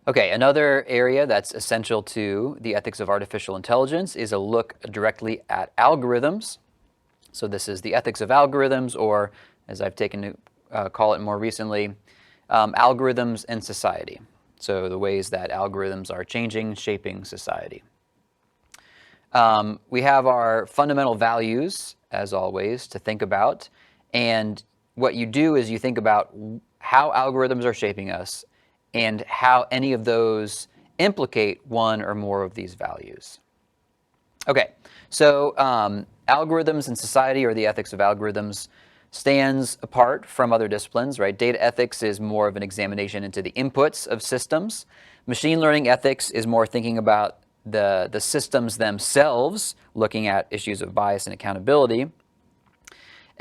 Okay, another area that's essential to the ethics of artificial intelligence is a look directly at algorithms. So this is the ethics of algorithms, or as I've taken to call it more recently, algorithms and society. So the ways that algorithms are changing, shaping society. We have our fundamental values, as always, to think about. And what you do is you think about how algorithms are shaping us and how any of those implicate one or more of these values. Okay, so algorithms and society, or the ethics of algorithms, stands apart from other disciplines, right? Data ethics is more of an examination into the inputs of systems. Machine learning ethics is more thinking about the systems themselves, looking at issues of bias and accountability.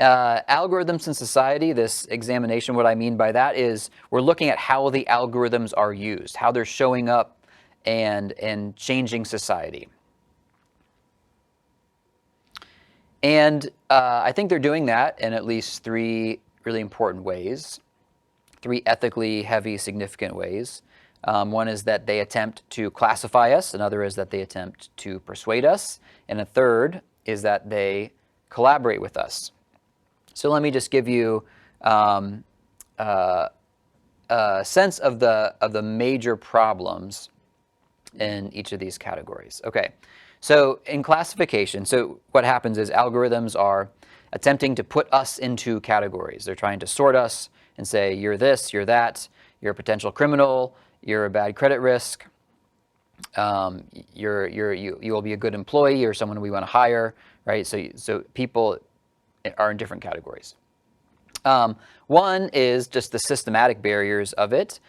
Algorithms in society, this examination, what I mean by that is we're looking at how the algorithms are used, how they're showing up and changing society. And I think they're doing that in at least three really important ways, three ethically heavy, significant ways. One is that they attempt to classify us. Another is that they attempt to persuade us. And a third is that they collaborate with us. So let me just give you a sense of the major problems in each of these categories. Okay, so in classification, so what happens is algorithms are attempting to put us into categories. They're trying to sort us and say, you're this, you're that, you're a potential criminal, you're a bad credit risk, you will be a good employee or someone we want to hire, right? So people are in different categories. One is just the systematic barriers of it.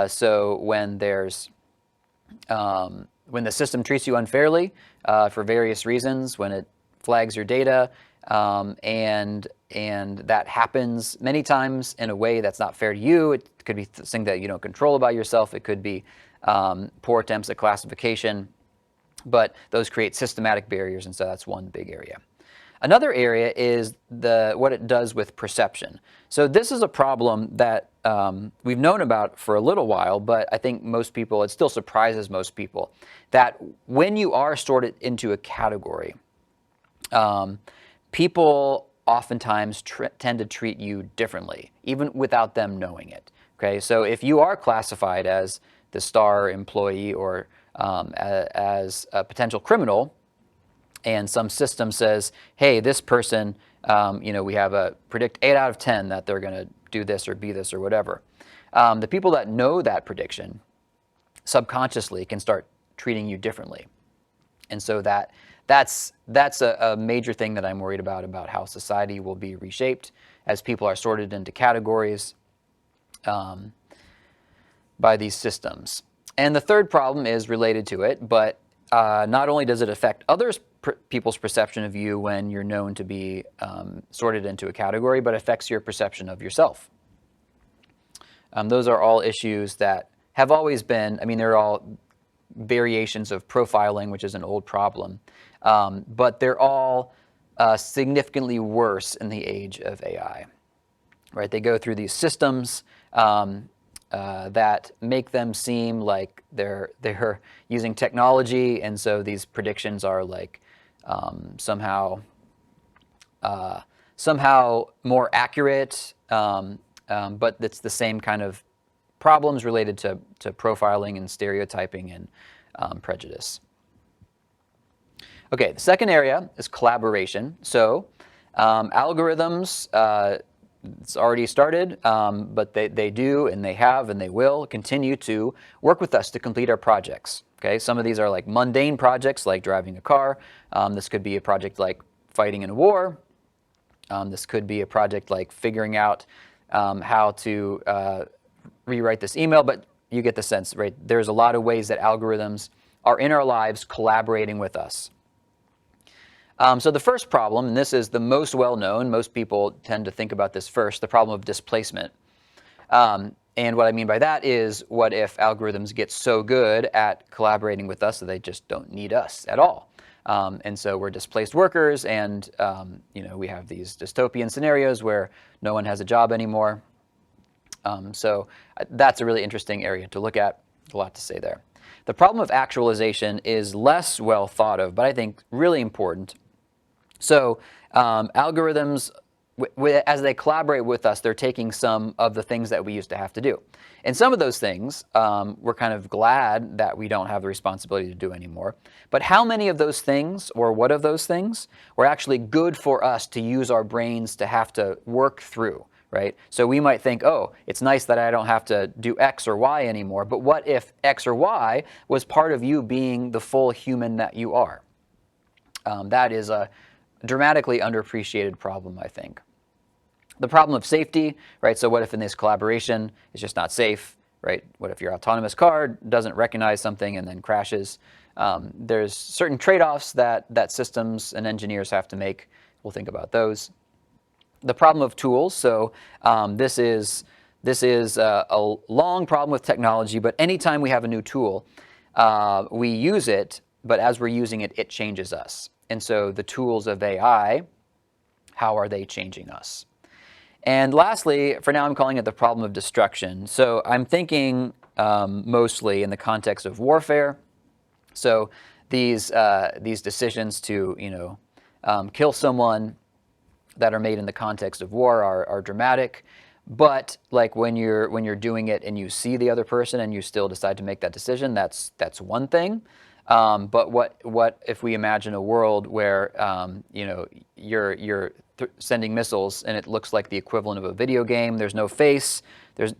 So when there's when the system treats you unfairly for various reasons, when it flags your data, and that happens many times in a way that's not fair to you. It could be something that you don't control about yourself. It could be poor attempts at classification, but those create systematic barriers, and so that's one big area. Another area is what it does with perception. So this is a problem that we've known about for a little while, but I think most people, it still surprises most people, that when you are sorted into a category, people oftentimes tend to treat you differently, even without them knowing it. Okay, so if you are classified as the star employee or as a potential criminal, and some system says, hey, this person, we have a predict 8 out of 10 that they're going to do this or be this or whatever. The people that know that prediction subconsciously can start treating you differently. And so that's a major thing that I'm worried about how society will be reshaped as people are sorted into categories by these systems. And the third problem is related to it, but not only does it affect people's perception of you when you're known to be sorted into a category, but affects your perception of yourself. Those are all issues that have always been, they're all variations of profiling, which is an old problem, but they're all significantly worse in the age of AI, right? They go through these systems that make them seem like they're using technology, and so these predictions are like somehow more accurate, but it's the same kind of problems related to profiling and stereotyping and prejudice. Okay, the second area is collaboration. So algorithms, it's already started, but they do and they have and they will continue to work with us to complete our projects. Okay, some of these are like mundane projects like driving a car. This could be a project like fighting in a war. This could be a project like figuring out how to rewrite this email, but you get the sense, right? There's a lot of ways that algorithms are in our lives collaborating with us. So the first problem, and this is the most well-known, most people tend to think about this first, the problem of displacement. And what I mean by that is, what if algorithms get so good at collaborating with us that they just don't need us at all? And so we're displaced workers, and we have these dystopian scenarios where no one has a job anymore. So that's a really interesting area to look at. A lot to say there. The problem of actualization is less well thought of, but I think really important. So algorithms, as they collaborate with us, they're taking some of the things that we used to have to do. And some of those things, we're kind of glad that we don't have the responsibility to do anymore. But how many of those things, or what of those things, were actually good for us to use our brains to have to work through, right? So we might think, oh, it's nice that I don't have to do X or Y anymore, but what if X or Y was part of you being the full human that you are? That is a dramatically underappreciated problem, I think. The problem of safety, right? So what if in this collaboration it's just not safe, right? What if your autonomous car doesn't recognize something and then crashes? There's certain trade-offs that systems and engineers have to make. We'll think about those. The problem of tools. So this is a long problem with technology, but anytime we have a new tool, we use it, but as we're using it, it changes us. And so the tools of AI, how are they changing us? And lastly, for now I'm calling it the problem of destruction. So I'm thinking mostly in the context of warfare. So these decisions to kill someone that are made in the context of war are dramatic. But like when you're doing it and you see the other person and you still decide to make that decision, that's one thing. But what if we imagine a world where you're sending missiles and it looks like the equivalent of a video game? There's no face.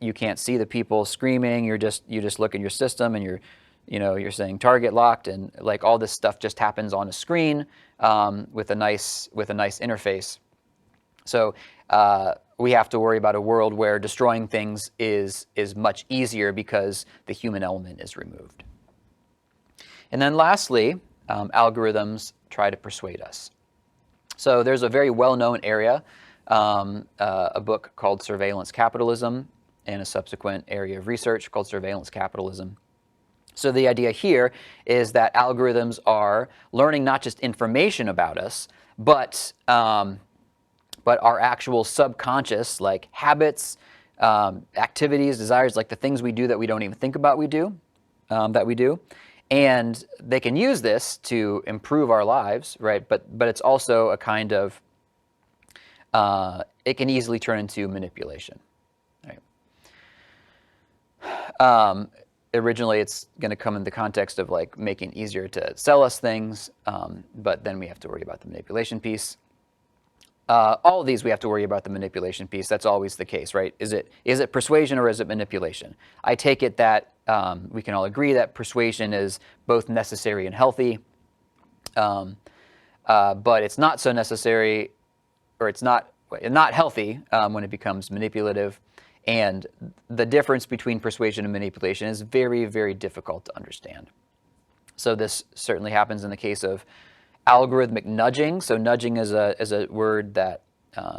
You can't see the people screaming. You just look at your system and you're saying target locked, and like all this stuff just happens on a screen with a nice interface. So we have to worry about a world where destroying things is much easier because the human element is removed. And then lastly, algorithms try to persuade us. So there's a very well-known area, a book called Surveillance Capitalism, and a subsequent area of research called Surveillance Capitalism. So the idea here is that algorithms are learning not just information about us, but our actual subconscious, like habits, activities, desires, like the things we do that we don't even think about we do. And they can use this to improve our lives, right? But it's also a kind of, it can easily turn into manipulation, right? Originally, it's going to come in the context of like making it easier to sell us things, but then we have to worry about the manipulation piece. All of these we have to worry about the manipulation piece. That's always the case, right? Is it persuasion or is it manipulation? I take it that we can all agree that persuasion is both necessary and healthy, but it's not so necessary, or it's not healthy when it becomes manipulative. And the difference between persuasion and manipulation is very, very difficult to understand. So this certainly happens in the case of algorithmic nudging. So nudging is a word that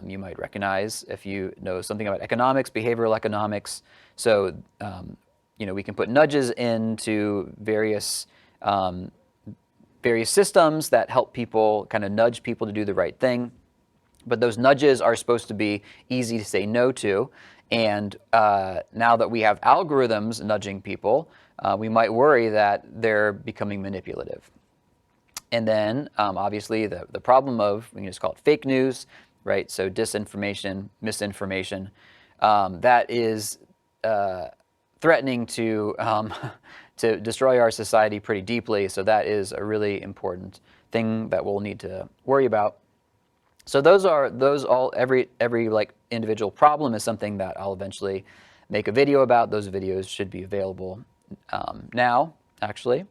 you might recognize if you know something about economics, behavioral economics. So we can put nudges into various systems that help people, kind of nudge people to do the right thing. But those nudges are supposed to be easy to say no to. And now that we have algorithms nudging people, we might worry that they're becoming manipulative. And then, obviously, the problem of, we can just call it fake news, right? So disinformation, misinformation, that is threatening to destroy our society pretty deeply. So that is a really important thing that we'll need to worry about. So every like individual problem is something that I'll eventually make a video about. Those videos should be available now, actually.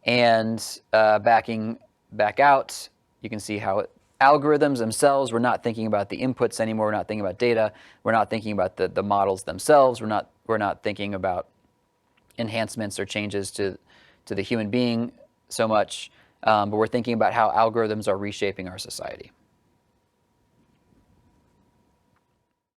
And backing back out, you can see how algorithms themselves, we're not thinking about the inputs anymore. We're not thinking about data. We're not thinking about the models themselves. We're not thinking about enhancements or changes to the human being so much, but we're thinking about how algorithms are reshaping our society.